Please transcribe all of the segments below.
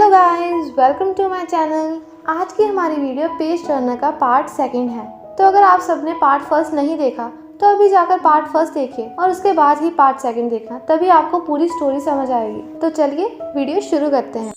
Hello guys, welcome to my channel. आज की हमारी वीडियो पेज टर्नर का पार्ट सेकंड है। तो अगर आप सबने पार्ट फर्स्ट नहीं देखा तो अभी जाकर पार्ट फर्स्ट देखिए और उसके बाद ही पार्ट सेकंड देखना, तभी आपको पूरी स्टोरी समझ आएगी। तो चलिए वीडियो शुरू करते हैं।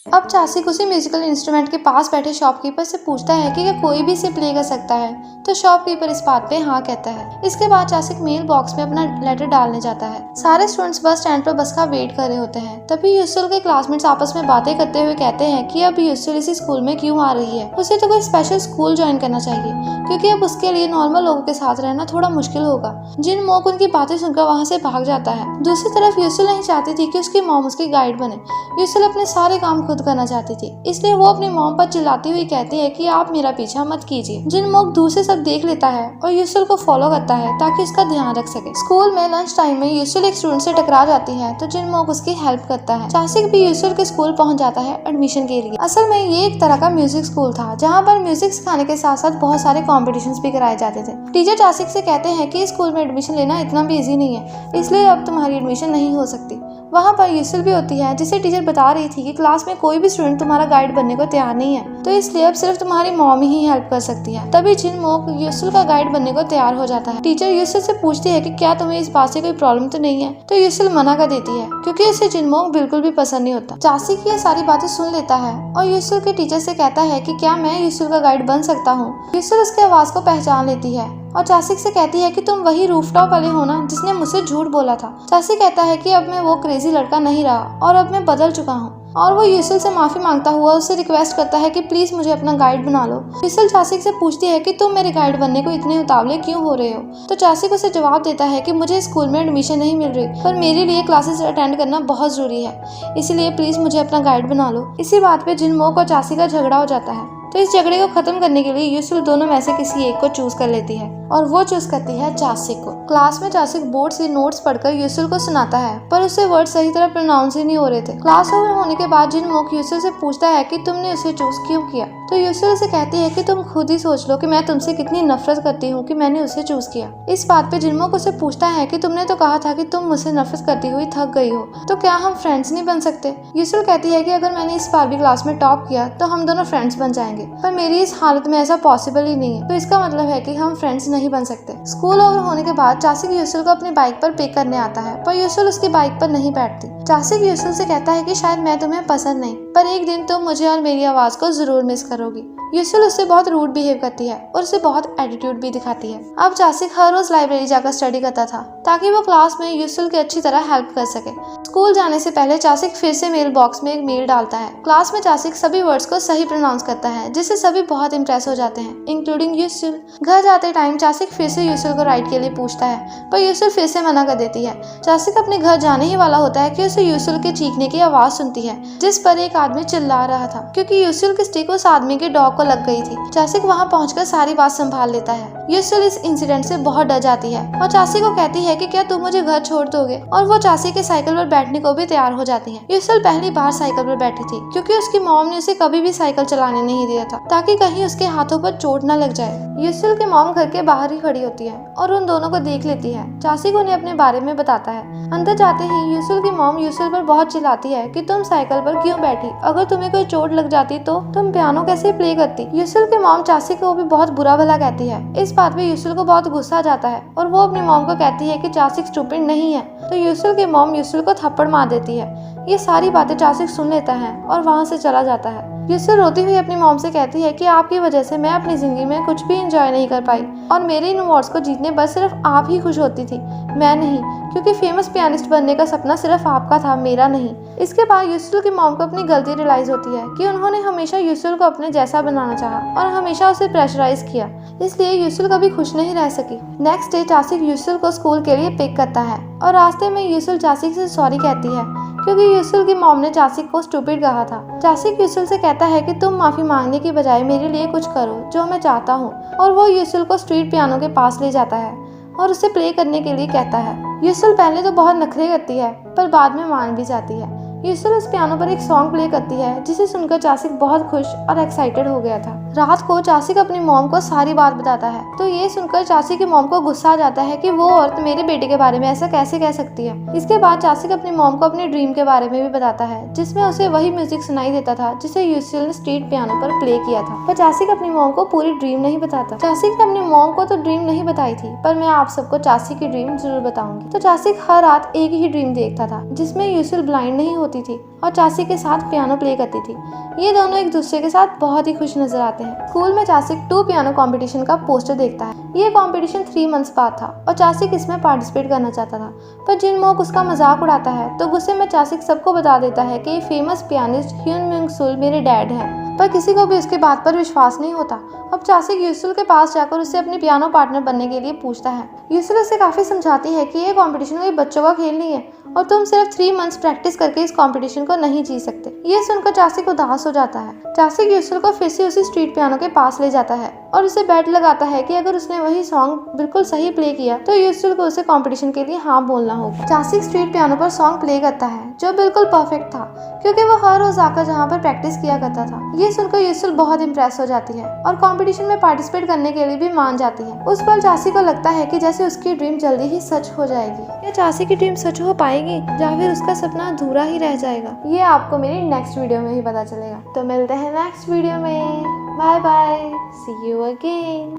अब चासिक उसी म्यूजिकल इंस्ट्रूमेंट के पास बैठे शॉपकीपर से पूछता है कि क्या कोई भी इसे प्ले कर सकता है। तो शॉपकीपर इस बात पे हाँ कहता है। इसके बाद चासिक मेल बॉक्स में अपना लेटर डालने जाता है। सारे स्टूडेंट्स बस स्टैंड पर बस का वेट कर रहे होते हैं। तभी यूसुल के क्लासमेट्स आपस में बातें करते हुए कहते हैं कि अब यूसुल इसी स्कूल में क्यों आ रही है, उसे तो कोई स्पेशल स्कूल ज्वाइन करना चाहिए, क्योंकि अब उसके लिए नॉर्मल लोगों के साथ रहना थोड़ा मुश्किल होगा। जिन मोक उनकी बातें सुनकर वहाँ से भाग जाता है। दूसरी तरफ यूसुल नहीं चाहती थी कि उसकी मॉम उसकी गाइड बने। यूसुल अपने सारे काम खुद करना चाहती थी, इसलिए वो अपनी मॉम पर चिल्लाती हुई कहती है कि आप मेरा पीछा मत कीजिए। जिन मोक दूर से सब देख लेता है और यूसुल को फॉलो करता है ताकि उसका ध्यान रख सके। स्कूल में लंच टाइम में यूसुल एक स्टूडेंट से टकरा जाती है तो जिन मोक उसकी हेल्प करता है। चासिक भी यूसुल के स्कूल पहुंच जाता है एडमिशन के लिए। असल में ये एक तरह का म्यूजिक स्कूल था जहाँ पर म्यूजिक सिखाने के साथ साथ बहुत सारे कॉम्पिटिशन्स भी कराए जाते थे। टीचर चासिक से कहते हैं कि स्कूल में एडमिशन लेना इतना भी इजी नहीं है, इसलिए अब तुम्हारी एडमिशन नहीं हो सकती। वहाँ पर यूसुल भी होती है जिसे टीचर बता रही थी कि क्लास में कोई भी स्टूडेंट तुम्हारा गाइड बनने को तैयार नहीं है, तो इसलिए अब सिर्फ तुम्हारी मॉम ही हेल्प कर सकती है। तभी जिन मोक यूसुल का गाइड बनने को तैयार हो जाता है। टीचर यूसुल से पूछती है कि क्या तुम्हें इस बात से कोई प्रॉब्लम तो नहीं है, तो यूसुल मना कर देती है क्योंकि उसे जिन मोक बिल्कुल भी पसंद नहीं होता। चासिक ये सारी बातें सुन लेता है और यूसुल के टीचर से कहता है कि क्या मैं यूसुल का गाइड बन सकता हूँ। यूसुल उसके आवाज को पहचान लेती है और चासिक से कहती है कि तुम वही रूफटॉप वाले हो ना जिसने मुझसे झूठ बोला था। चासिक कहता है कि अब मैं वो क्रेजी लड़का नहीं रहा और अब मैं बदल चुका हूँ, और वो यूसुल से माफी मांगता हुआ उससे रिक्वेस्ट करता है कि प्लीज मुझे अपना गाइड बना लो। यूसुल चासिक से पूछती है कि तुम मेरे गाइड बनने को इतने उतावले क्यों हो रहे हो। तो चासिक उसे जवाब देता है कि मुझे स्कूल में एडमिशन नहीं मिल रही, पर मेरे लिए क्लासेस अटेंड करना बहुत जरूरी है, इसलिए प्लीज मुझे अपना गाइड बना लो। इसी बात पे जिन मोक और चासिक का झगड़ा हो जाता है। तो इस झगड़े को खत्म करने के लिए यूसुल दोनों में से किसी एक को चूज कर लेती है और वो चूज करती है चासिक को। क्लास में चासिक बोर्ड से नोट्स पढ़कर यूसुल को सुनाता है, पर उससे वर्ड सही तरह प्रोनाउंस ही नहीं हो रहे थे। क्लास ओवर होने के बाद जिन मोक यूसुल से पूछता है कि तुमने उसे चूज क्यों किया। तो यूसुल से कहती है कि तुम खुद ही सोच लो कि मैं तुमसे कितनी नफरत करती हूँ कि मैंने उसे चूज किया। इस बात पे जिनमोक उसे पूछता है कि तुमने तो कहा था कि तुम मुझसे नफरत करती हुई थक गई हो, तो क्या हम फ्रेंड्स नहीं बन सकते। यूसुल कहती है कि अगर मैंने इस बार भी क्लास में टॉप किया तो हम दोनों फ्रेंड्स बन जाएंगे, पर मेरी इस हालत में ऐसा पॉसिबल ही नहीं है, तो इसका मतलब है कि हम फ्रेंड्स नहीं बन सकते। स्कूल ओवर होने के बाद चासिक यूसुल को अपनी बाइक पर पिक करने आता है, पर यूसुल उसकी बाइक पर नहीं बैठती। चासिक यूसुल से कहता है कि शायद मैं तुम्हें पसंद नहीं, पर एक दिन तुम मुझे और मेरी आवाज को जरूर मिस करोगी। यूसुल उससे बहुत रूड बिहेव करती है और उसे बहुत एटीट्यूड भी दिखाती है। अब चासिक हर रोज लाइब्रेरी जाकर स्टडी करता था ताकि वो क्लास में यूसुल की अच्छी तरह हेल्प कर सके। स्कूल जाने से पहले चासिक फिर से मेल बॉक्स में एक मेल डालता है। क्लास में चासिक सभी वर्ड्स को सही प्रोनाउंस करता है जिससे सभी बहुत इंप्रेस हो जाते हैं, इंक्लूडिंग यूसुल। घर जाते टाइम चासिक फिर से यूसुल को राइड के लिए पूछता है, पर यूसुल फिर से मना कर देती है। चासिक अपने घर जाने ही वाला होता है कि उसे यूसुल के चीखने की आवाज सुनती है जिस पर एक आदमी चिल्ला रहा था, क्योंकि यूसुल की स्टिक उस आदमी के डॉग को लग गई थी। चासिक वहां पहुंचकर सारी बात संभाल लेता है। यूसुल इस इंसिडेंट से बहुत डर जाती है और चासिक को कहती है कि क्या तुम मुझे घर छोड़ दोगे, और वो चासिक के साइकिल पर बैठने को भी तैयार हो जाती है। यूसुल पहली बार साइकिल पर बैठी थी क्योंकि उसकी मॉम ने उसे कभी भी साइकिल चलाने नहीं दिया था ताकि कहीं उसके हाथों पर चोट न लग जाए। यूसुल की मॉम घर के बाहर ही खड़ी होती है और उन दोनों को देख लेती है। चासिक उन्हें अपने बारे में बताता है। अंदर जाते ही यूसुल की मॉम यूसुल पर बहुत चिल्लाती है कि तुम साइकिल पर क्यों बैठी, अगर तुम्हें कोई चोट लग जाती तो तुम पियानो कैसे प्ले करती। यूसुल की मॉम चासिक को भी बहुत बुरा भला कहती है। इस बात पे यूसुल को बहुत गुस्सा आ जाता है और वो अपनी मॉम को कहती है कि चासिक स्टूपिड नहीं है, तो यूसुल की मॉम यूसुल को थप्पड़ मार देती है। ये सारी बातें चासिक सुन लेता है और वहाँ से चला जाता है। यूसुल रोती हुई अपनी मॉम से कहती है कि आपकी वजह से मैं अपनी जिंदगी में कुछ भी एंजॉय नहीं कर पाई और मेरे इन अवार्ड्स को जीतने पर सिर्फ आप ही खुश होती थी, मैं नहीं, क्योंकि फेमस पियानिस्ट बनने का सपना सिर्फ आपका था, मेरा नहीं। इसके बाद यूसुल की मॉम को अपनी गलती रियलाइज होती है कि उन्होंने हमेशा यूसुल को अपने जैसा बनाना चाहा और हमेशा उसे प्रेशराइज किया, इसलिए यूसुल कभी खुश नहीं रह सकी। नेक्स्ट डे चासिक यूसुल को स्कूल के लिए पिक करता है और रास्ते में यूसुल चासिक से सॉरी कहती है क्योंकि यूसुल की मॉम ने चासिक को स्टूपिड कहा था। चासिक यूसुल से कहता है कि तुम माफी मांगने की बजाय मेरे लिए कुछ करो जो मैं चाहता हूँ, और वो यूसुल को स्ट्रीट पियानो के पास ले जाता है और उसे प्ले करने के लिए कहता है। यूसुल पहले तो बहुत नखरे करती है पर बाद में मान भी जाती है। यूसुल उस पियानो पर एक सॉन्ग प्ले करती है जिसे सुनकर चासिक बहुत खुश और एक्साइटेड हो गया था। रात को चासिक अपनी मॉम को सारी बात बताता है तो ये सुनकर चासिक की मॉम को गुस्सा आ जाता है कि वो औरत मेरे बेटे के बारे में ऐसा कैसे कह सकती है। इसके बाद चासिक अपनी मॉम को अपने ड्रीम के बारे में भी बताता है जिसमें उसे वही म्यूजिक सुनाई देता था जिसे यूसुल ने स्ट्रीट पियानो पर प्ले किया था। पर चासिक अपनी मॉम को पूरी ड्रीम नहीं बताता। चासिक ने अपनी मॉम को तो ड्रीम नहीं बताई थी पर मैं आप सबको चासिक की ड्रीम जरूर बताऊंगी। तो चासिक हर रात एक ही ड्रीम देखता था जिसमें यूसुल ब्लाइंड नहीं होती थी और चासिक के साथ पियानो प्ले करती थी। ये दोनों एक दूसरे के साथ बहुत ही खुश नजर आते हैं। स्कूल में चासिक 2 पियानो कंपटीशन का पोस्टर देखता है। ये कंपटीशन 3 मंथ्स बाद था और चासिक इसमें पार्टिसिपेट करना चाहता था पर जिन मोक उसका मजाक उड़ाता है तो गुस्से में चासिक सबको बता देता है कि फेमस पियानिस्ट ह्यून म्यूंग सुल मेरे डैड हैं। पर किसी को भी उसकी बात पर विश्वास नहीं होता। अब चासिक यूसुल के पास जाकर उससे अपनी पियानो पार्टनर बनने के लिए पूछता है। यूसुल उसे काफी समझाती है कि ये कंपटीशन कोई बच्चों का खेल नहीं है और तुम सिर्फ 3 मंथ्स प्रैक्टिस करके इस कंपटीशन को नहीं जीत सकते। ये सुनकर चासिक उदास हो जाता है। चासिक यूसुल को फिर से उसी स्ट्रीट पियानो के पास ले जाता है और उसे बेट लगाता है कि अगर उसने वही सॉन्ग बिल्कुल सही प्ले किया तो यूसुल को उसे कंपटीशन के लिए हाँ बोलना होगा। चासिक स्ट्रीट पियानो पर सॉन्ग प्ले करता है जो बिल्कुल परफेक्ट था क्योंकि वो हर रोज आकर जहाँ पर प्रैक्टिस किया करता था। ये सुनकर यूसुल बहुत इम्प्रेस हो जाती है और कंपटीशन में पार्टिसिपेट करने के लिए भी मान जाती है। उस पल चासिक को लगता है कि जैसे उसकी ड्रीम जल्दी ही सच हो जाएगी। क्या चासिक की ड्रीम सच हो पाएगी या फिर उसका सपना अधूरा ही रह जाएगा, ये आपको मेरी नेक्स्ट वीडियो में ही पता चलेगा। तो मिलते हैं नेक्स्ट वीडियो में। Bye bye, see you again.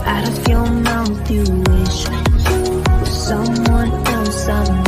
Out of your mouth, you wish you were someone else.